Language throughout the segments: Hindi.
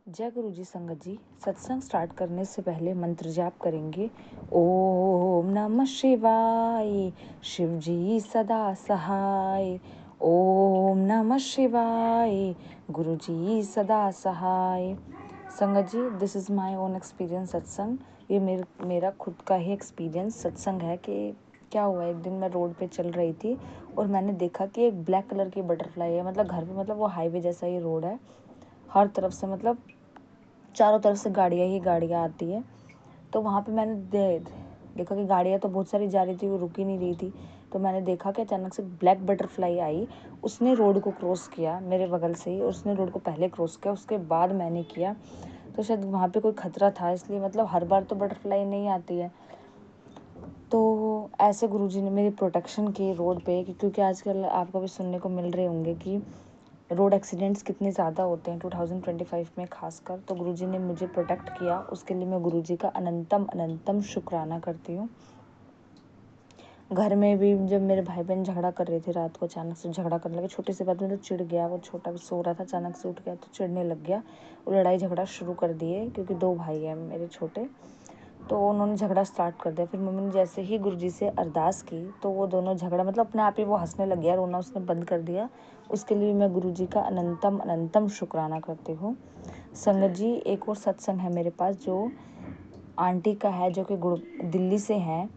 जय गुरु जी। संगत जी, सत्संग स्टार्ट करने से पहले मंत्र जाप करेंगे। ओम नमः शिवाय, शिव जी सदा सहाय। ओम नमः शिवाय, गुरु जी सदा सहाय। Sangat ji, this is my own experience सत्संग। ये मेरा खुद का ही एक्सपीरियंस सत्संग है कि क्या हुआ। एक दिन मैं रोड पे चल रही थी और मैंने देखा कि एक ब्लैक कलर की बटरफ्लाई है। मतलब घर पे, मतलब वो हाईवे जैसा ही रोड है, हर तरफ से मतलब चारों तरफ से गाड़ियाँ ही गाड़ियाँ आती है। तो वहाँ पे मैंने देखा कि गाड़ियाँ तो बहुत सारी जा रही थी, वो रुक ही नहीं रही थी। तो मैंने देखा कि अचानक से ब्लैक बटरफ्लाई आई। उसने रोड को क्रॉस किया मेरे बगल से ही, और उसने रोड को पहले क्रॉस किया, उसके बाद मैंने किया। तो शायद वहाँ पे कोई खतरा था, इसलिए मतलब हर बार तो बटरफ्लाई नहीं आती है। तो ऐसे गुरुजी ने मेरी प्रोटेक्शन की रोड पे, क्योंकि आजकल आपको भी सुनने को मिल रहे होंगे कि रोड एक्सीडेंट्स कितने ज़्यादा होते हैं 2025 में खासकर। तो गुरुजी ने मुझे प्रोटेक्ट किया, उसके लिए मैं गुरुजी का अनंतम शुक्राना करती हूँ। घर में भी जब मेरे भाई बहन झगड़ा कर रहे थे, रात को अचानक से झगड़ा करने लगे, छोटी सी बात में तो चिढ़ गया। वो छोटा भी सो रहा था, अचानक से उठ गया तो चिढ़ने लग गया। वो लड़ाई झगड़ा शुरू कर दिए, क्योंकि 2 भाई हैं मेरे छोटे। तो उन्होंने झगड़ा स्टार्ट कर दिया। फिर मम्मी ने जैसे ही गुरुजी से अरदास की तो वो दोनों झगड़ा, मतलब अपने आप ही वो हंसने लग गया, रोना उसने बंद कर दिया। उसके लिए मैं गुरुजी का अनंतम शुक्राना करती हूँ। संगत जी, एक और सत्संग है मेरे पास, जो आंटी का है, जो कि दिल्ली से हैं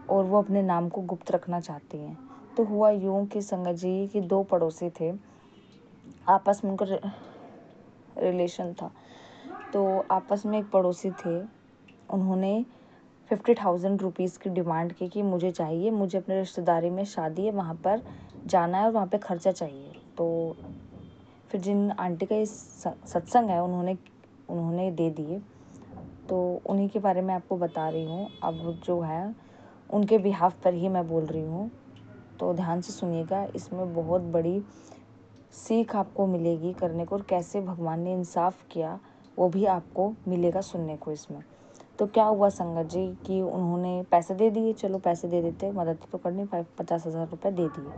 और वो अपने नाम को गुप्त रखना चाहती हैं। तो हुआ यूँ कि संगत जी कि 2 पड़ोसी थे, आपस में उनका रिलेशन था। तो आपस में एक पड़ोसी थे, उन्होंने 50,000 रुपीज़ की डिमांड की कि मुझे चाहिए, मुझे अपने रिश्तेदारी में शादी है, वहाँ पर जाना है और वहाँ पे खर्चा चाहिए। तो फिर जिन आंटी का ये सत्संग है, उन्होंने दे दिए। तो उन्हीं के बारे में आपको बता रही हूँ। अब जो है उनके बिहाफ पर ही मैं बोल रही हूँ, तो ध्यान से सुनिएगा। इसमें बहुत बड़ी सीख आपको मिलेगी करने को, और कैसे भगवान ने इंसाफ किया वो भी आपको मिलेगा सुनने को इसमें। तो क्या हुआ संगत जी कि उन्होंने पैसे दे दिए। चलो पैसे दे देते, मदद तो करनी, 50,000 रुपये दे दिए।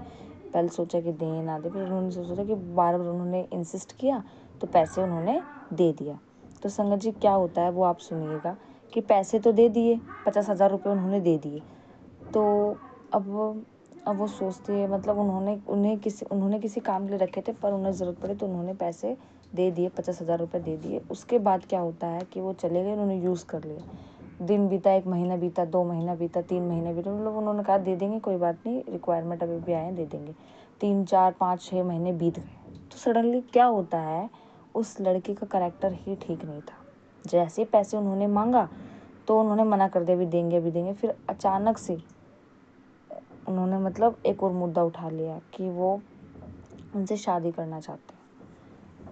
पहले सोचा कि दें ना दे, फिर उन्होंने सोचा कि बार बार उन्होंने इंसिस्ट किया तो पैसे उन्होंने दे दिया। तो संगत जी क्या होता है वो आप सुनिएगा कि पैसे तो दे दिए, 50,000 रुपये उन्होंने दे दिए। तो अब वो सोचते हैं, मतलब उन्होंने किसी काम के लिए रखे थे, पर उन्हें ज़रूरत पड़ी तो उन्होंने पैसे दे दिए, 50,000 रुपये दे दिए। उसके बाद क्या होता है कि वो चले गए, उन्होंने यूज़ कर लिया। दिन बीता, 1 महीना बीता, 2 महीना बीता, 3 महीने बीता, मतलब उन्होंने कहा दे देंगे, कोई बात नहीं, रिक्वायरमेंट अभी भी आए हैं, दे देंगे। 3, 4, 5, 6 महीने बीत गए। तो सडनली क्या होता है, उस लड़के का करैक्टर ही ठीक नहीं था। जैसे पैसे उन्होंने मांगा तो उन्होंने मना कर दिया, अभी देंगे। फिर अचानक से उन्होंने मतलब एक और मुद्दा उठा लिया कि वो उनसे शादी करना चाहते हैं।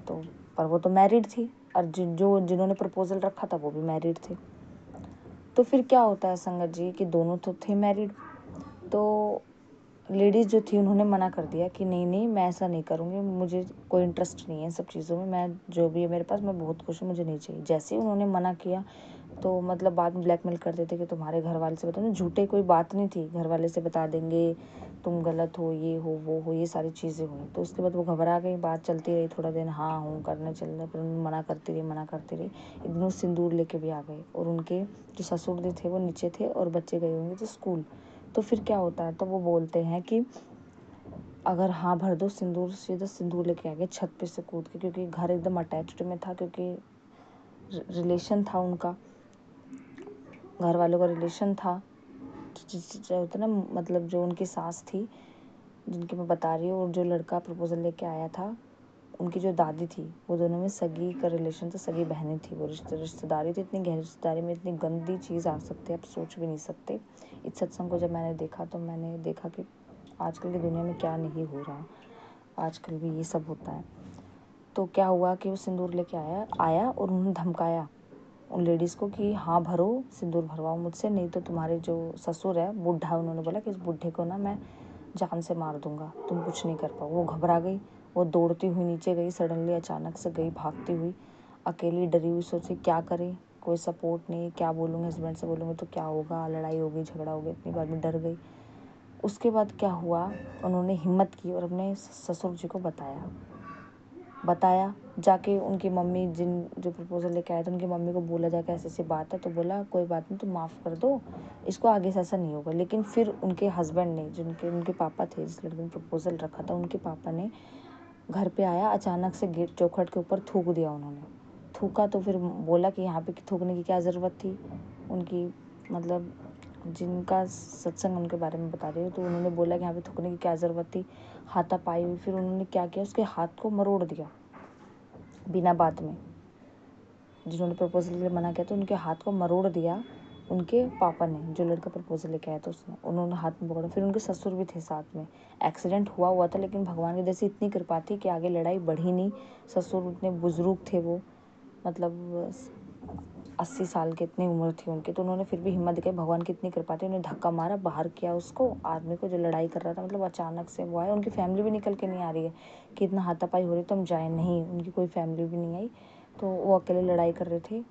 तो पर वो तो मैरिड थी, और जिन्होंने प्रपोजल रखा था वो भी मैरिड थे। तो फिर क्या होता है संगत जी कि दोनों तो थे मैरिड। तो लेडीज़ जो थी उन्होंने मना कर दिया कि नहीं मैं ऐसा नहीं करूँगी, मुझे कोई इंटरेस्ट नहीं है इन सब चीज़ों में, मैं जो भी है मेरे पास, मैं बहुत खुश हूँ, मुझे नहीं चाहिए। जैसे ही उन्होंने मना किया तो मतलब बाद में ब्लैकमेल करते थे कि तुम्हारे घर वाले से बताओ। झूठे कोई बात नहीं थी, घर वाले से बता देंगे, तुम गलत हो, ये हो वो हो, ये सारी चीज़ें हुई। तो उसके बाद वो घबरा गई, बात चलती रही थोड़ा दिन, हाँ हूँ करने चल रहा, फिर मना करती रही। एक दिन वो सिंदूर लेके भी आ गए, और उनके जो ससुर जी थे वो नीचे थे, और बच्चे गए होंगे तो स्कूल। तो फिर क्या होता है, तो वो बोलते हैं कि अगर हाँ भर दो सिंदूर, सीधा सिंदूर लेके आ गए छत पे से कूद के, क्योंकि घर एकदम अटैच्ड में था, क्योंकि रिलेशन था उनका, घर वालों का रिलेशन था। जो होता ना, मतलब जो उनकी सास थी जिनकी मैं बता रही हूँ, और जो लड़का प्रपोजल लेके आया था, उनकी जो दादी थी, वो दोनों में सगी का रिलेशन था, सगी बहनें थी। वो रिश्तेदारी थी, इतनी गहरी रिश्तेदारी में इतनी गंदी चीज़ आ सकती है, आप सोच भी नहीं सकते। इस सत्संग को जब मैंने देखा तो मैंने देखा कि आजकल की दुनिया में क्या नहीं हो रहा, आजकल भी ये सब होता है। तो क्या हुआ कि वो सिंदूर लेके आया और उन्होंने धमकाया उन लेडीज़ को कि हाँ भरो, सिंदूर भरवाओ मुझसे, नहीं तो तुम्हारे जो ससुर है बूढ़ा, उन्होंने बोला कि इस बूढ़े को ना मैं जान से मार दूंगा, तुम कुछ नहीं कर पाओ। वो घबरा गई, वो दौड़ती हुई नीचे गई, सडनली अचानक से गई भागती हुई, अकेली डरी हुई, सोची क्या करे, कोई सपोर्ट नहीं, क्या बोलूँगी, हस्बैंड से बोलूँगी तो क्या होगा, लड़ाई होगी, झगड़ा होगा, इतनी बार में डर गई। उसके बाद क्या हुआ, उन्होंने हिम्मत की और अपने ससुर जी को बताया। बताया जाके उनकी मम्मी जो प्रपोजल लेके आए थे उनकी मम्मी को बोला जाके ऐसी ऐसी बात है, तो बोला कोई बात नहीं, तुम माफ़ कर दो इसको, आगे से ऐसा नहीं होगा। लेकिन फिर उनके हस्बैंड ने, उनके पापा थे जिस लड़के ने प्रपोजल रखा था, उनके पापा ने घर पे आया अचानक से, गेट चौखट के ऊपर थूक दिया उन्होंने। थूका तो फिर बोला कि यहाँ पे थूकने की क्या ज़रूरत थी उनकी, मतलब जिनका सत्संग उनके बारे में बता रही हूँ, तो उन्होंने बोला कि यहाँ पे थूकने की क्या ज़रूरत थी, हाथापाई हुई। फिर उन्होंने क्या किया, उसके हाथ को मरोड़ दिया बिना बात में। जिन्होंने प्रपोजल के लिए मना किया था उनके हाथ को मरोड़ दिया उनके पापा ने, जो लड़का प्रपोजल लेके आया था उसने, उन्होंने हाथ में पकड़ा। फिर उनके ससुर भी थे साथ में। एक्सीडेंट हुआ था, लेकिन भगवान की जैसे इतनी कृपा थी कि आगे लड़ाई बढ़ी नहीं। ससुर उतने बुजुर्ग थे, वो मतलब 80 साल के, इतनी उम्र थी उनकी, तो उन्होंने फिर भी हिम्मत दिखाई। भगवान की इतनी कृपा थी, उन्होंने धक्का मारा, बाहर किया उसको, आदमी को जो लड़ाई कर रहा था। मतलब अचानक से वो आया, उनकी फैमिली भी निकल के नहीं आ रही है कि इतना हाथापाई हो रही तो हम जाए, नहीं, उनकी कोई फैमिली भी नहीं आई। तो वो अकेले लड़ाई कर रहे थे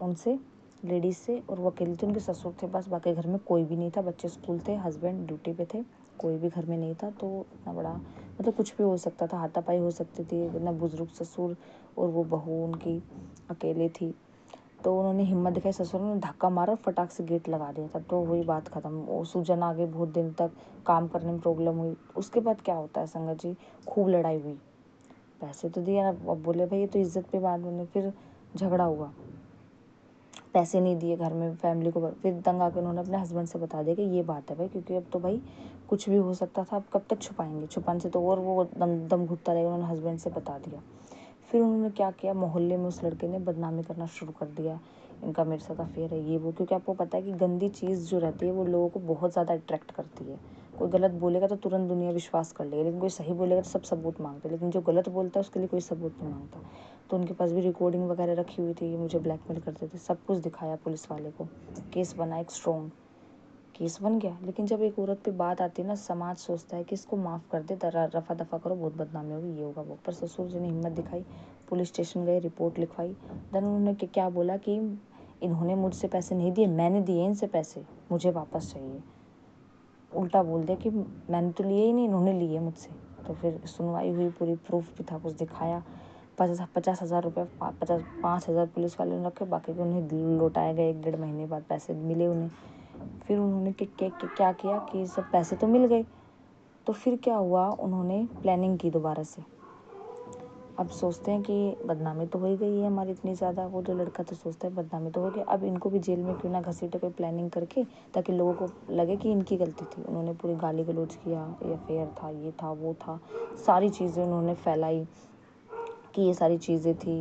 उनसे, लेडीज़ से, और वो अकेले थे, उनके ससुर थे बस, बाकी घर में कोई भी नहीं था। बच्चे स्कूल थे, हस्बैंड ड्यूटी पे थे, कोई भी घर में नहीं था। तो इतना बड़ा मतलब कुछ भी हो सकता था, हाथापाई हो सकती थी। इतना बुजुर्ग ससुर और वो बहू उनकी अकेले थी। तो उन्होंने हिम्मत दिखाई, ससुर ने धक्का मारा, फटाक से गेट लगा दिया। तब तो वही बात खत्म। वो सूजन आ गई, बहुत दिन तक काम करने में प्रॉब्लम हुई। उसके बाद क्या होता है संगत जी, खूब लड़ाई हुई, पैसे तो दिए ना, अब बोले भाई ये तो इज्जत पे बात बनी। फिर झगड़ा हुआ, पैसे नहीं दिए घर में फैमिली को। फिर तंग आकर उन्होंने अपने हस्बैंड से बता दिया कि ये बात है भाई, क्योंकि अब तो भाई कुछ भी हो सकता था, अब कब तक छुपाएंगे, छुपाने से तो और वो दम घुटता रहेगा। उन्होंने हस्बैंड से बता दिया। फिर उन्होंने क्या किया, मोहल्ले में उस लड़के ने बदनामी करना शुरू कर दिया, इनका मेरे साथ अफेयर है, ये वो। क्योंकि आपको पता है कि गंदी चीज़ जो रहती है वो लोगों को बहुत ज़्यादा अट्रैक्ट करती है। कोई गलत बोलेगा तो तुरंत दुनिया विश्वास कर लेगी, लेकिन कोई सही बोलेगा तो सब सबूत मांगते हैं, लेकिन जो गलत बोलता है उसके लिए कोई सबूत नहीं मांगता। तो उनके पास भी रिकॉर्डिंग वगैरह रखी हुई थी, ये मुझे ब्लैकमेल करते थे, सब कुछ दिखाया पुलिस वाले को। केस बना, एक स्ट्रॉन्ग केस बन गया। लेकिन जब एक औरत पे बात आती है ना, समाज सोचता है कि इसको माफ़ कर दे, रफा दफा करो, बहुत बदनामी होगी, ये होगा वो। पर ससुर जी ने हिम्मत दिखाई, पुलिस स्टेशन गए, रिपोर्ट लिखवाई। देन उन्होंने क्या बोला कि इन्होंने मुझसे पैसे नहीं दिए, मैंने दिए इनसे पैसे, मुझे वापस चाहिए। उल्टा बोल दिया कि मैंने तो लिए ही नहीं, इन्होंने लिए मुझसे। तो फिर सुनवाई हुई, पूरी प्रूफ भी था, कुछ दिखाया। 50,000 रुपये, 5,000 पुलिस वाले ने रखे, बाकी को उन्हें लौटाया गया। 1 डेढ़ महीने बाद पैसे मिले उन्हें। फिर उन्होंने क्या किया कि सब पैसे तो मिल गए, तो फिर क्या हुआ, उन्होंने प्लानिंग की दोबारा से। अब सोचते हैं कि बदनामी तो हो ही गई है हमारी इतनी ज़्यादा, वो जो लड़का तो सोचता है बदनामी तो हो गई, अब इनको भी जेल में क्यों ना घसीटे, कोई प्लानिंग करके, ताकि लोगों को लगे कि इनकी गलती थी। उन्होंने पूरी गाली गलौज किया, ये अफेयर था, ये था, वो था, सारी चीज़ें उन्होंने फैलाई कि ये सारी चीज़ें थी,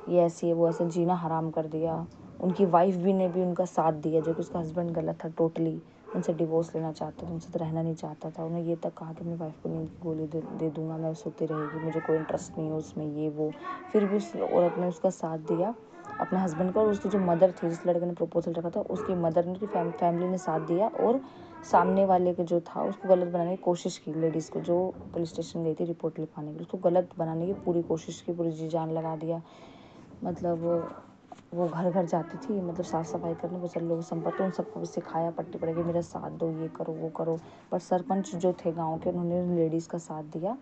ये ऐसी है, वो ऐसे, जीना हराम कर दिया। उनकी वाइफ भी ने भी उनका साथ दिया, जो कि उसका हस्बैंड गलत था टोटली, उनसे डिवोर्स लेना चाहता था, उनसे तो रहना नहीं चाहता था। उन्हें ये तक कहा कि मैं वाइफ को नींद की गोली दे दूंगा, मैं सोती रहेगी, मुझे कोई इंटरेस्ट नहीं है उसमें, ये वो। फिर भी उस औरत ने उसका साथ दिया, अपने हस्बैंड को। और उसकी जो मदर थी, जिस लड़के ने प्रपोजल रखा था, उसकी मदर ने, फैमिली ने साथ दिया, और सामने वाले के जो था उसको गलत बनाने की कोशिश की। लेडीज़ को जो पुलिस स्टेशन गई थी रिपोर्ट लिखवाने के लिए, उसको गलत बनाने की पूरी कोशिश की, पूरी जी जान लगा दिया। मतलब वो घर घर जाती थी, मतलब साफ़ सफाई करने, वो सब लोग संपर्क, उन सबको भी सिखाया, पट्टी पड़ेगी, मेरा साथ दो, ये करो, वो करो। पर सरपंच जो थे गांव के, उन्होंने लेडीज़ का साथ दिया।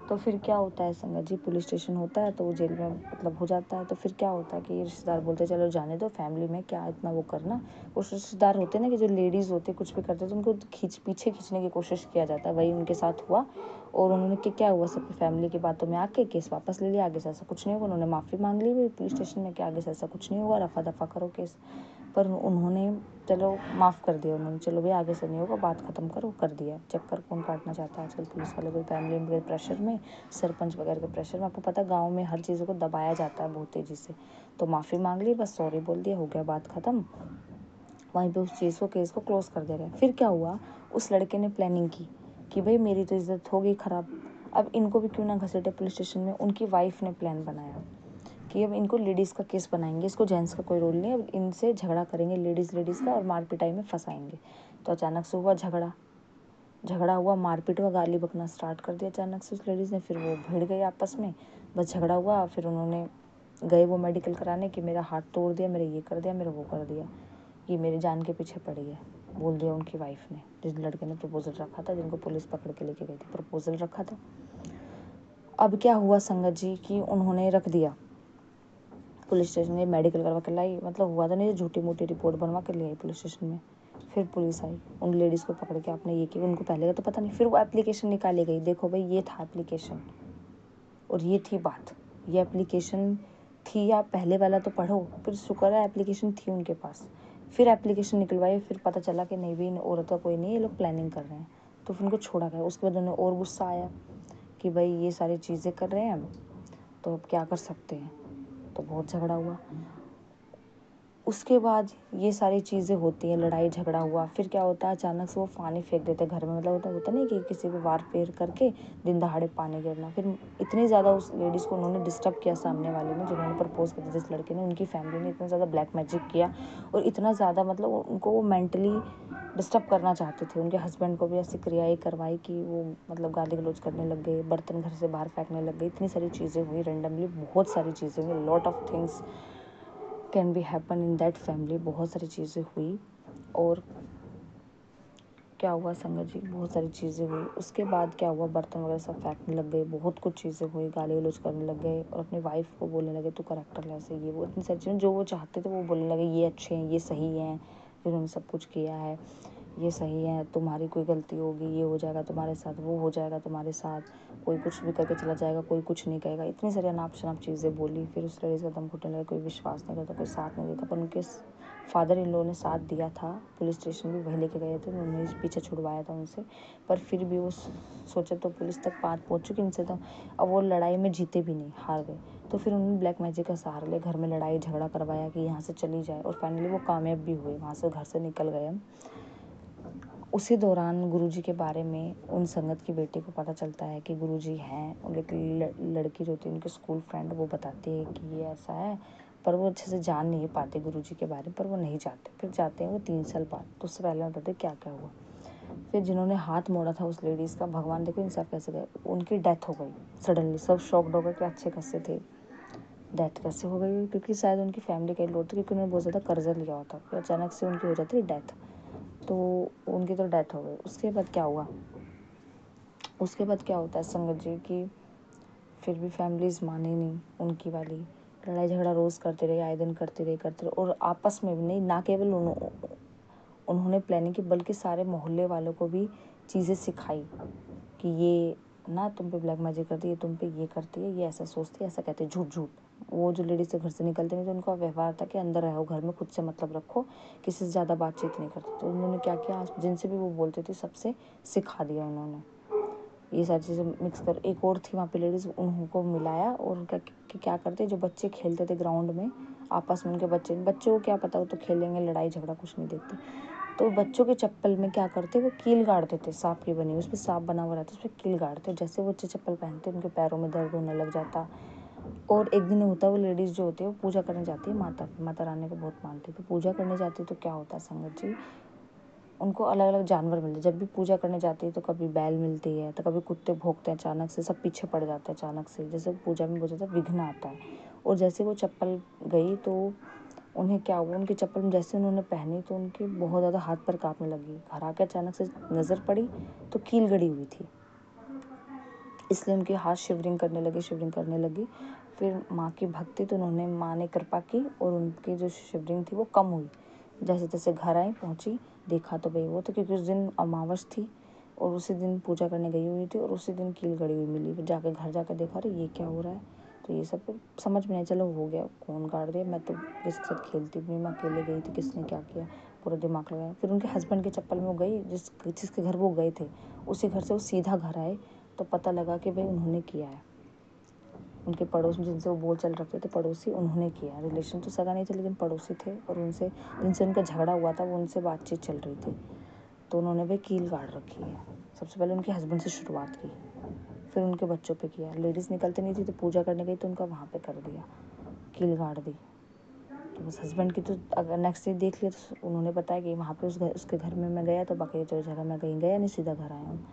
तो फिर क्या होता है संगत जी, पुलिस स्टेशन होता है तो वो जेल में मतलब हो जाता है। तो फिर क्या होता है कि रिश्तेदार बोलते हैं चलो जाने दो, फैमिली में क्या इतना वो करना। कुछ रिश्तेदार होते हैं ना कि जो लेडीज़ होते कुछ भी करते तो उनको पीछे खींचने की कोशिश किया जाता है। वही उनके साथ हुआ। और उन्होंने क्या हुआ, सबकी फैमिली की बातों में आके केस वापस ले लिया, आगे से ऐसा कुछ नहीं होगा। उन्होंने माफ़ी मांग ली भी पुलिस स्टेशन में कि आगे से ऐसा कुछ नहीं होगा, रफा दफा करो केस। पर उन्होंने चलो माफ़ कर दिया उन्होंने, चलो भाई आगे से नहीं होगा, बात ख़त्म करो, कर दिया। चक्कर कौन काटना चाहता है आजकल पुलिस वाले, कोई फैमिली के प्रेशर में, सरपंच वगैरह के प्रेशर में। आपको पता है गाँव में हर चीज़ों को दबाया जाता है बहुत तेज़ी से। तो माफ़ी मांग ली, बस सॉरी बोल दिया, हो गया बात ख़त्म। वहीं पे उस चीज़ को, केस को क्लोज कर दे रहे हैं। फिर क्या हुआ, उस लड़के ने प्लानिंग की कि भाई मेरी तो इज्जत हो गई ख़राब, अब इनको भी क्यों ना घसीटे पुलिस स्टेशन में। उनकी वाइफ ने प्लान बनाया कि अब इनको लेडीज़ का केस बनाएंगे, इसको जेंट्स का कोई रोल नहीं, अब इनसे झगड़ा करेंगे लेडीज़ का, और मार पिटाई में फंसाएंगे। तो अचानक से हुआ झगड़ा हुआ, मारपीट हुआ, गाली बकना स्टार्ट कर दिया अचानक से उस लेडीज़ ने। फिर वो भिड़ गई आपस में, बस झगड़ा हुआ। फिर उन्होंने गए वो मेडिकल कराने कि मेरा हाथ तोड़ दिया, मेरा ये कर दिया, मेरा वो कर दिया, ये मेरी जान के पीछे पड़ी है, बोल दिया उनकी वाइफ ने, जिस लड़के ने प्रपोजल रखा था, जिनको पुलिस पकड़ के लेके गई थी, प्रपोजल रखा था। अब क्या हुआ संगत जी कि उन्होंने रख दिया पुलिस स्टेशन में, मेडिकल करवा के लाई, मतलब हुआ तो नहीं, झूठी मोटी रिपोर्ट बनवा के ले आई पुलिस स्टेशन में। फिर पुलिस आई, उन लेडीज़ को पकड़ के आपने ये किया, उनको पहले का तो पता नहीं। फिर वो एप्लीकेशन निकाली गई, देखो भाई ये था एप्लीकेशन और ये थी बात, ये एप्लीकेशन थी, या पहले वाला तो पढ़ो। फिर शुक्र है एप्लीकेशन थी उनके पास। फिर एप्लीकेशन निकलवाई, फिर पता चला कि नहीं भी इन औरत का कोई नहीं, ये लोग प्लानिंग कर रहे हैं, तो फिर उनको छोड़ा गया। उसके बाद उन्हें और गुस्सा आया कि भाई ये सारी चीज़ें कर रहे हैं तो अब क्या कर सकते हैं, तो बहुत झगड़ा हुआ। उसके बाद ये सारी चीज़ें होती हैं, लड़ाई झगड़ा हुआ। फिर क्या होता है, अचानक से वो पानी फेंक देते घर में, मतलब होता नहीं कि किसी पे वार फेर करके दिन दहाड़े पानी गिरना। फिर इतनी ज़्यादा उस लेडीज़ को उन्होंने डिस्टर्ब किया, सामने वाले ने जिन्होंने प्रपोज किया जिस लड़के ने, उनकी फैमिली ने इतना ज़्यादा ब्लैक मैजिक किया और इतना ज़्यादा मतलब उनको वो मेंटली डिस्टर्ब करना चाहते थे। उनके हस्बैंड को भी ऐसी क्रियाएँ करवाई कि वो मतलब गाली गलौज करने लग गए, बर्तन घर से बाहर फेंकने लग गए। इतनी सारी चीज़ें हुई रेंडमली, बहुत सारी चीज़ें हुई, lot of things can be happen in that family. बहुत सारी चीज़ें हुई और क्या हुआ संगत जी, बहुत सारी चीज़ें हुई। उसके बाद क्या हुआ, बर्तन वगैरह सब फेंकने लग गए, बहुत कुछ चीज़ें हुई, गाली गलौज करने लग गए और अपनी वाइफ को बोलने लगे तू करेक्टर ऐसे ये वो, इतनी सारी चीज़ें जो वो चाहते थे वो बोलने लगे, ये अच्छे हैं, ये सही हैं, जिन्होंने सब कुछ किया है, ये सही है, तुम्हारी कोई गलती होगी ये हो जाएगा तुम्हारे साथ, वो हो जाएगा तुम्हारे साथ, कोई कुछ भी करके चला जाएगा, कोई कुछ नहीं कहेगा। इतनी सारी अनाप शनाप चीज़ें बोली। फिर उस लड़की का दम घुटने लगा, कोई विश्वास नहीं करता, कोई साथ नहीं देता। पर उनके फादर इन लोगों ने साथ दिया था, पुलिस स्टेशन भी वही लेके गए थे, उन्होंने पीछे छुड़वाया था उनसे। पर फिर भी वो सोचे तो पुलिस तक बात पहुंच चुकी इनसे, तो अब वो लड़ाई में जीते भी नहीं, हार गए। तो फिर उन्होंने ब्लैक मैजिक का सहारा लिया, घर में लड़ाई झगड़ा करवाया कि यहाँ से चली जाए और फाइनली वो कामयाब भी हुए, वहाँ से घर से निकल गए। उसी दौरान गुरुजी के बारे में उन संगत की बेटी को पता चलता है कि गुरुजी हैं, और एक लड़की जो होती है उनकी स्कूल फ्रेंड, वो बताती है कि ये ऐसा है, पर वो अच्छे से जान नहीं पाते गुरुजी के बारे में, पर वो नहीं जाते। फिर जाते हैं वो 3 साल बाद, तो उससे पहले बताते क्या क्या हुआ। फिर जिन्होंने हाथ मोड़ा था उस लेडीज़ का, भगवान देखो इंसाफ कैसे गए, उनकी डेथ हो गई सडनली। सब शॉक्ड हो गए कि अच्छे खासे थे, डेथ कैसे हो गई, क्योंकि शायद उनकी फैमिली का लोग थे, क्योंकि उन्होंने बहुत ज़्यादा कर्जा लिया होता, फिर अचानक से उनकी हो जाती है डेथ, तो उनकी तो डेथ हो गई। उसके बाद क्या हुआ, उसके बाद क्या होता है संगत जी की, फिर भी फैमिलीज माने नहीं उनकी वाली, लड़ाई झगड़ा रोज़ करते रहे, आए दिन करते रहे, और आपस में भी नहीं, ना केवल उन्होंने प्लानिंग की बल्कि सारे मोहल्ले वालों को भी चीज़ें सिखाई कि ये ना तुम पे ब्लैक मैजिक करती है, तुम पे ये करती है, ये ऐसा सोचती है, ऐसा कहते हैं, झूठ झूठ। वो जो लेडीज से घर से निकलते नहीं तो उनका व्यवहार था कि अंदर रहो, घर में खुद से मतलब रखो, किसी से ज़्यादा बातचीत नहीं करते। तो उन्होंने क्या किया, जिनसे भी वो बोलते थे सबसे सिखा दिया उन्होंने, ये सारी चीज़ें मिक्स कर। एक और थी वहाँ पे लेडीज़, उनको मिलाया और उनका क्या करते, जो बच्चे खेलते थे ग्राउंड में आपस में, उनके बच्चों को क्या पता, वो तो खेलेंगे, लड़ाई झगड़ा कुछ नहीं देखते, तो बच्चों के चप्पल में क्या करते, वो कील गाड़ते थे, सांप की बनी, उस पर सांप बना हुआ रहता, उस पर कील गाड़ते, जैसे वो बच्चे चप्पल पहनते उनके पैरों में दर्द होने लग जाता। और एक दिन होता है, वो लेडीज़ जो होती है वो पूजा करने जाती है, माता रानी को बहुत मानती है, तो पूजा करने जाती है तो क्या होता है संगत जी, उनको अलग अलग जानवर मिलते, जब भी पूजा करने जाती है तो कभी बैल मिलती है, तो कभी कुत्ते भौंकते हैं, अचानक से सब पीछे पड़ जाते हैं, अचानक से जैसे पूजा में बहुत ज़्यादा विघ्न आता है। और जैसे वो चप्पल गई तो उन्हें क्या हुआ, उनकी चप्पल में जैसे उन्होंने पहनी तो उनके बहुत ज़्यादा हाथ पर कांपने लगी। घर आके अचानक से नज़र पड़ी तो कील गड़ी हुई थी, इसलिए उनके हाथ शिवरिंग करने लगी। फिर माँ की भक्ति, तो उन्होंने, माँ ने कृपा की और उनकी जो शिवरिंग थी वो कम हुई। जैसे तैसे घर आई, पहुँची, देखा तो भाई वो तो, क्योंकि उस दिन अमावस थी और उसी दिन पूजा करने गई हुई थी और उसी दिन कील गड़ी हुई मिली। फिर जाके घर जाकर देखा, अरे ये क्या हो रहा है, तो ये सब फिर समझ में नहीं, चलो हो गया, कौन काट दिया, मैं तो किसके साथ खेलती भी, मैं अकेले गई थी, किसने क्या किया, पूरा दिमाग लगाया। फिर उनके हस्बैंड के चप्पल में वो गई, जिसके घर वो गए थे, उसी घर से वो सीधा घर आए, तो पता लगा कि भाई उन्होंने किया है। उनके पड़ोस में जिनसे वो बोल चल रखते थे, पड़ोसी, उन्होंने किया। रिलेशन तो सगा नहीं थे लेकिन पड़ोसी थे, और उनसे जिनसे उनका झगड़ा हुआ था वो उनसे बातचीत चल रही थी, तो उन्होंने भाई कील गाड़ रखी है। सबसे पहले उनके हस्बैंड से शुरुआत की, फिर उनके बच्चों पे किया। लेडीज़ निकलती नहीं थी तो पूजा करने गई तो उनका वहाँ पे कर दिया, कील गाड़ दी। तो बस हस्बैंड की तो अगर नेक्स्ट डे देख लिया तो उन्होंने बताया कि वहाँ पे उसके घर में मैं गया, तो बाकी जो जगह मैं कहीं गया नहीं, सीधा घर आया हूँ।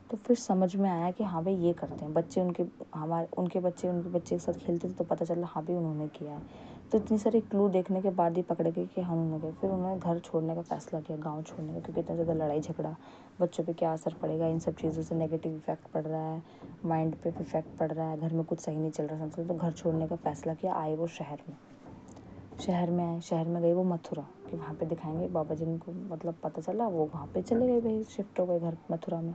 तो फिर समझ में आया कि हाँ भाई ये करते हैं बच्चे, उनके बच्चे के साथ खेलते थे, तो पता चला हाँ भाई उन्होंने किया है। तो इतनी सारी क्लू देखने के बाद ही पकड़ गए कि हम उन्होंने गए। फिर उन्होंने घर छोड़ने का फ़ैसला किया, गाँव छोड़ने का, क्योंकि इतना ज़्यादा लड़ाई झगड़ा, बच्चों पे क्या असर पड़ेगा, इन सब चीज़ों से नेगेटिव इफ़ेक्ट पड़ रहा है, माइंड पे इफ़ेक्ट पड़ रहा है, घर में कुछ सही नहीं चल रहा है। तो घर छोड़ने का फ़ैसला किया। आए वो शहर में आए, शहर में गए वो मथुरा, कि वहाँ पे दिखाएंगे। बाबा जी को मतलब पता चला, वो वहाँ पे चले गए भाई, शिफ्ट हो गए घर मथुरा में।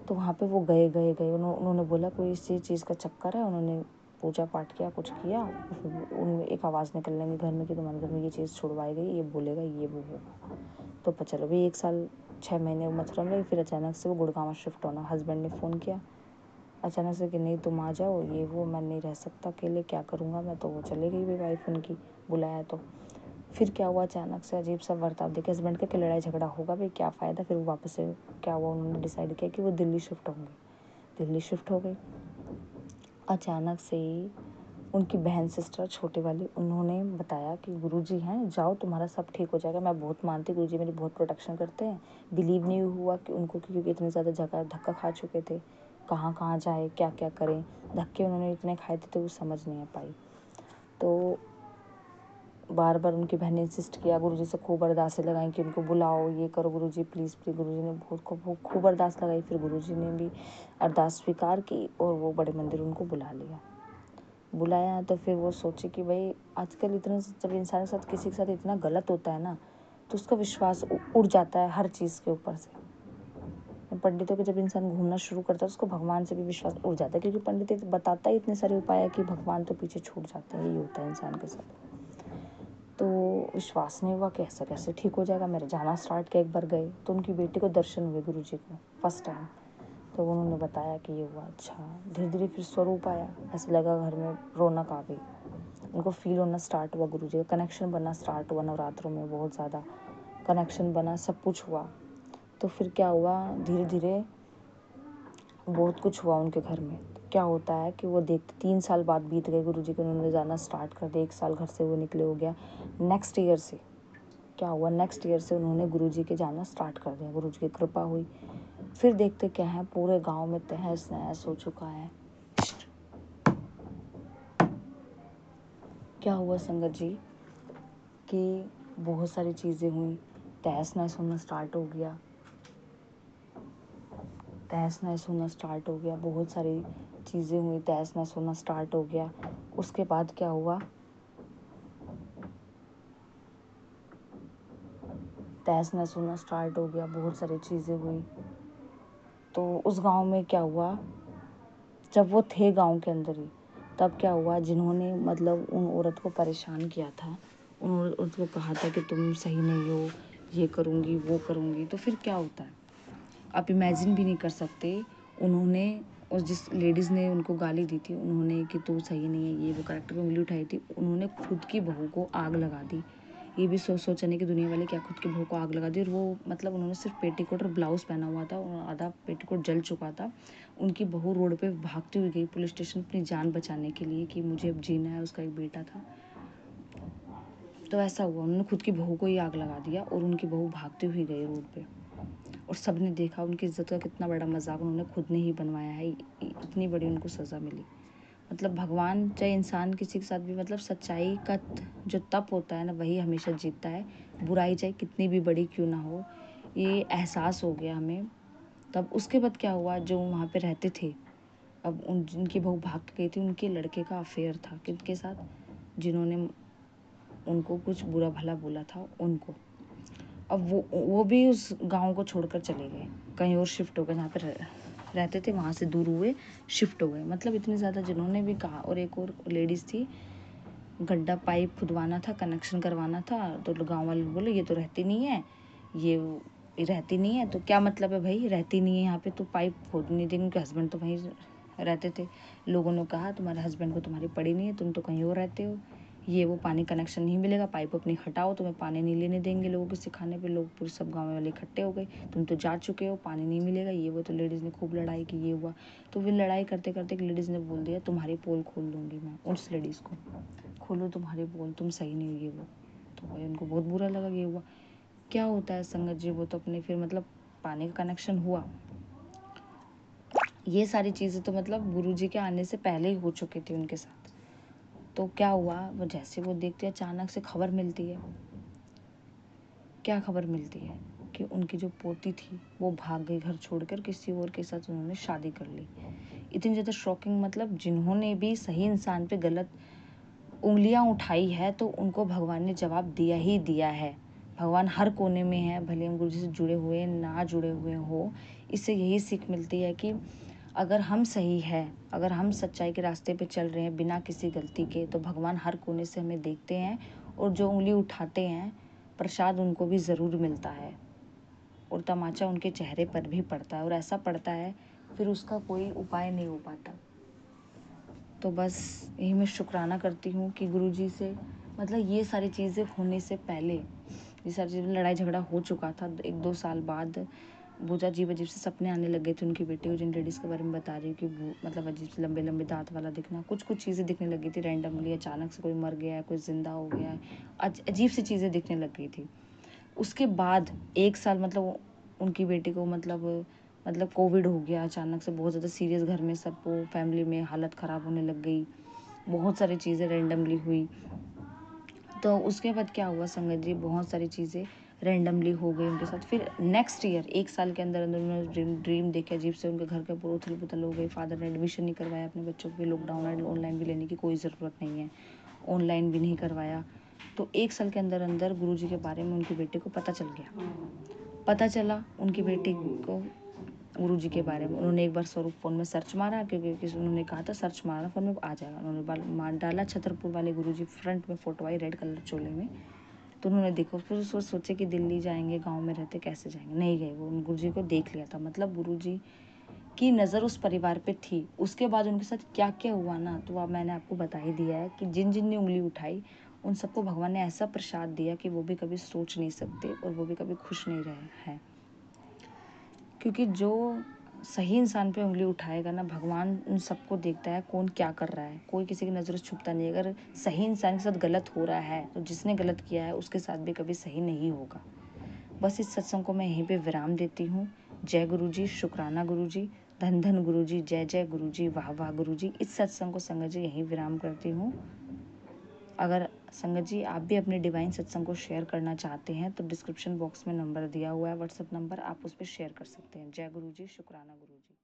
तो वहाँ पे वो गए उन्होंने बोला कोई इसी चीज़ का चक्कर है। उन्होंने पूजा पाठ किया, कुछ किया, उनमें एक आवाज़ निकलने लगी घर में कि तुम्हारे घर में ये चीज़ छुड़वाई गई, ये बोलेगा, ये वो होगा। तो चलो भाई 1 साल 6 महीने मथुरा में रही। फिर अचानक से वो गुड़गांव शिफ्ट होना। हस्बैंड ने फ़ोन किया अचानक से कि नहीं तुम आ जाओ, ये वो, मैं नहीं रह सकता अकेले, क्या करूँगा मैं। तो वो चले गई भाई, वाइफ उनकी बुलाया। तो फिर क्या हुआ, अचानक से अजीब सा बर्ताव देखे हस्बैंड का, कि लड़ाई झगड़ा होगा भाई, क्या फ़ायदा। फिर वो वापस से क्या हुआ, उन्होंने डिसाइड किया कि वो दिल्ली शिफ्ट होंगे। दिल्ली शिफ्ट हो गई। अचानक से ही उनकी बहन सिस्टर छोटे वाली, उन्होंने बताया कि गुरुजी हैं, जाओ तुम्हारा सब ठीक हो जाएगा। मैं बहुत मानती, गुरुजी मेरी बहुत प्रोटेक्शन करते हैं। बिलीव नहीं हुआ कि उनको, क्योंकि इतने ज़्यादा जगह धक्का खा चुके थे, कहाँ कहाँ जाए, क्या क्या करें। धक्के उन्होंने इतने खाए थे तो वो समझ नहीं आ पाई। तो बार बार उनकी बहन ने इंसिस्ट किया, गुरुजी से खूब अरदासें लगाई कि उनको बुलाओ, ये करो गुरुजी प्लीज़ प्लीज़। गुरुजी ने खूब अरदास लगाई। फिर गुरुजी ने भी अरदास स्वीकार की और वो बड़े मंदिर उनको बुलाया। तो फिर वो सोचे कि भाई आजकल इतना, जब इंसान के साथ किसी के साथ इतना गलत होता है ना, तो उसका विश्वास उड़ जाता है हर चीज़ के ऊपर से। पंडितों के जब इंसान घूमना शुरू करता है, उसको भगवान से भी विश्वास उड़ जाता है, क्योंकि पंडित बताता ही इतने सारे उपाय है कि भगवान तो पीछे छूट जाते हैं। यही होता है इंसान के साथ। तो विश्वास नहीं हुआ कि ऐसा कैसे ठीक हो जाएगा। मेरे जाना स्टार्ट किया। एक बार गए तो उनकी बेटी को दर्शन हुए गुरुजी को फर्स्ट टाइम। तो उन्होंने बताया कि ये हुआ। अच्छा, धीरे धीरे फिर स्वरूप आया। ऐसा लगा घर में रौनक आ गई। उनको फील होना स्टार्ट हुआ, गुरुजी का कनेक्शन बनना स्टार्ट हुआ। नवरात्रों में बहुत ज़्यादा कनेक्शन बना, सब कुछ हुआ। तो फिर क्या हुआ, धीरे धीरे बहुत कुछ हुआ उनके घर में। क्या होता है कि वो देखते 3 साल बाद बीत गए गुरुजी को, उन्होंने जाना स्टार्ट कर दिया। 1 साल घर से वो निकले हो गया। नेक्स्ट ईयर से क्या हुआ, नेक्स्ट ईयर से उन्होंने गुरुजी के जाना स्टार्ट कर दिया। गुरुजी की कृपा हुई। फिर देखते क्या है, पूरे गांव में तहस नहस हो चुका है। क्या हुआ संगत जी कि बहुत सारी चीज़ें हुई, तहस नहस होना स्टार्ट हो गया। तहस नहस होना स्टार्ट हो गया, बहुत सारी चीज़ें हुई, तहस नहस होना स्टार्ट हो गया। उसके बाद क्या हुआ, तहस नहस होना स्टार्ट हो गया, बहुत सारी चीज़ें हुई। तो उस गांव में क्या हुआ, जब वो थे गांव के अंदर ही, तब क्या हुआ, जिन्होंने मतलब उन औरत को परेशान किया था, उन औरत को कहा था कि तुम सही नहीं हो, ये करूँगी वो करूँगी। तो फिर क्या होता है, आप इमेजिन भी नहीं कर सकते। उन्होंने, और जिस लेडीज़ ने उनको गाली दी थी, उन्होंने कि तू सही नहीं है, ये वो करेक्टर पे उंगली उठाई थी, उन्होंने खुद की बहू को आग लगा दी। ये भी सोचने की दुनिया वाले, क्या खुद की बहू को आग लगा दी। और वो मतलब उन्होंने सिर्फ पेटीकोट और ब्लाउज पहना हुआ था और आधा पेटीकोट जल चुका था। उनकी बहू रोड पे भागती हुई गई पुलिस स्टेशन अपनी जान बचाने के लिए कि मुझे अब जीना है। उसका एक बेटा था। तो ऐसा हुआ, उन्होंने खुद की बहू को ही आग लगा दिया और उनकी बहू भागती हुई गई रोड पे। और सबने देखा उनकी इज्जत का कितना बड़ा मजाक उन्होंने खुद ने ही बनवाया है। इतनी बड़ी उनको सज़ा मिली। मतलब भगवान चाहे इंसान किसी के साथ भी, मतलब सच्चाई का जो तप होता है ना, वही हमेशा जीतता है। बुराई चाहे कितनी भी बड़ी क्यों ना हो, ये एहसास हो गया हमें। तब उसके बाद क्या हुआ, जो वहाँ पे रहते थे, अब जिनकी बहू भाग गई थी, उनके लड़के का अफेयर था किनके साथ, जिन्होंने उनको कुछ बुरा भला बोला था उनको। अब वो भी उस गांव को छोड़कर चले गए, कहीं और शिफ्ट हो गए। जहाँ पर रहते थे वहाँ से दूर हुए, शिफ्ट हो गए। मतलब इतने ज़्यादा जिन्होंने भी कहा। और एक और लेडीज़ थी, गड्ढा पाइप खुदवाना था, कनेक्शन करवाना था। तो गांव वाले बोले ये तो रहती नहीं है, ये रहती नहीं है। तो क्या मतलब है भाई, रहती नहीं है यहाँ पे तो पाइप खोद नहीं देंगे, उनके हस्बैंड तो वहीं रहते थे। लोगों ने कहा तुम्हारे हस्बैंड को तुम्हारी पड़ी नहीं है, तुम तो कहीं और रहते हो, ये वो पानी कनेक्शन नहीं मिलेगा, पाइप अपनी हटाओ, तुम्हें पानी नहीं लेने देंगे। लोगों के सिखाने पे लोग पूरे सब गाँव वाले इकट्ठे हो गए, तुम तो जा चुके हो, पानी नहीं मिलेगा, ये वो। तो लेडीज़ ने खूब लड़ाई की, ये हुआ। तो फिर लड़ाई करते करते एक लेडीज़ ने बोल दिया तुम्हारी पोल खोल दूंगी मैं। उस लेडीज़ को, खोलो तुम्हारी पोल, तुम सही नहीं हो, ये वो। तो भाई उनको बहुत बुरा लगा, ये हुआ। क्या होता है संगत जी, वो तो अपने फिर मतलब पानी का कनेक्शन हुआ। ये सारी चीज़ें तो मतलब गुरुजी के आने से पहले ही हो चुकी थी उनके साथ। तो क्या हुआ, वो जैसे वो देखते अचानक से खबर मिलती है। क्या खबर मिलती है कि उनकी जो पोती थी वो भाग गई घर छोड़कर, किसी और के साथ उन्होंने शादी कर ली। इतनी ज़्यादा शॉकिंग, मतलब जिन्होंने भी सही इंसान पे गलत उंगलियां उठाई है तो उनको भगवान ने जवाब दिया ही दिया है। भगवान हर कोने में है, भले हम गुरु जी से जुड़े हुए ना जुड़े हुए हो। इससे यही सीख मिलती है कि अगर हम सही है, अगर हम सच्चाई के रास्ते पे चल रहे हैं बिना किसी गलती के, तो भगवान हर कोने से हमें देखते हैं और जो उंगली उठाते हैं प्रसाद उनको भी ज़रूर मिलता है और तमाचा उनके चेहरे पर भी पड़ता है, और ऐसा पड़ता है फिर उसका कोई उपाय नहीं हो पाता। तो बस यही मैं शुक्राना करती हूँ कि गुरुजी से, मतलब ये सारी चीज़ें होने से पहले, ये सारी चीज़ें, लड़ाई झगड़ा हो चुका था 1-2 साल बाद, बहुत अजीब अजीब से सपने आने लगे थे उनकी बेटी को, जिन लेडीज़ के बारे में बता रही हूँ कि वो मतलब अजीब से लंबे लंबे दांत वाला दिखना, कुछ कुछ चीज़ें दिखने लगी थी रैंडमली, अचानक से कोई मर गया है, कोई जिंदा हो गया है, अजीब सी चीज़ें दिखने लग गई थी। उसके बाद 1 साल मतलब उनकी बेटी को मतलब कोविड हो गया अचानक से, बहुत ज़्यादा सीरियस, घर में सबको फैमिली में हालत ख़राब होने लग गई, बहुत सारी चीज़ें रैंडमली हुई। तो उसके बाद क्या हुआ संगत जी, बहुत सारी चीज़ें रैंडमली हो गई उनके साथ। फिर नेक्स्ट ईयर 1 साल के अंदर अंदर उन्होंने ड्रीम देखे अजीब से, उनके घर के ऊपर उथल पुथल हो गई। फादर ने एडमिशन नहीं करवाया अपने बच्चों को, लॉकडाउन है, ऑनलाइन भी लेने की कोई ज़रूरत नहीं है, ऑनलाइन भी नहीं करवाया। तो 1 साल के अंदर अंदर गुरुजी के बारे में उनकी बेटी को पता चल गया। पता चला उनकी बेटी को गुरुजी के बारे में। उन्होंने एक बार स्वरूप फ़ोन में सर्च मारा, क्योंकि उन्होंने कहा था सर्च मारना फ़ोन में आ जाएगा। उन्होंने मार डाला, छतरपुर वाले गुरुजी फ्रंट में फ़ोटो आई रेड कलर चोले में। तो उन्होंने देखा, फिर सोचे कि दिल्ली जाएंगे, गांव में रहते कैसे जाएंगे, नहीं गए। वो गुरुजी को देख लिया था, मतलब गुरुजी की नज़र उस परिवार पे थी। उसके बाद उनके साथ क्या क्या हुआ ना, तो अब मैंने आपको बता ही दिया है कि जिन जिन ने उंगली उठाई उन सबको भगवान ने ऐसा प्रसाद दिया कि वो भी कभी सोच नहीं सकते और वो भी कभी खुश नहीं रहे हैं। क्योंकि जो सही इंसान पे उंगली उठाएगा ना, भगवान उन सबको देखता है कौन क्या कर रहा है, कोई किसी की नज़र से छुपता नहीं। अगर सही इंसान के साथ गलत हो रहा है तो जिसने गलत किया है उसके साथ भी कभी सही नहीं होगा। बस इस सत्संग को मैं यहीं पे विराम देती हूँ। जय गुरु जी, शुक्राना गुरु जी, धन धन गुरु जी, जय जय गुरु जी, वाह वाह गुरु जी। इस सत्संग को संगत जी यहीं विराम करती हूँ। अगर संगत जी आप भी अपने डिवाइन सत्संग को शेयर करना चाहते हैं तो डिस्क्रिप्शन बॉक्स में नंबर दिया हुआ है, व्हाट्सएप नंबर, आप उस पर शेयर कर सकते हैं। जय गुरु जी, शुक्राना गुरु जी।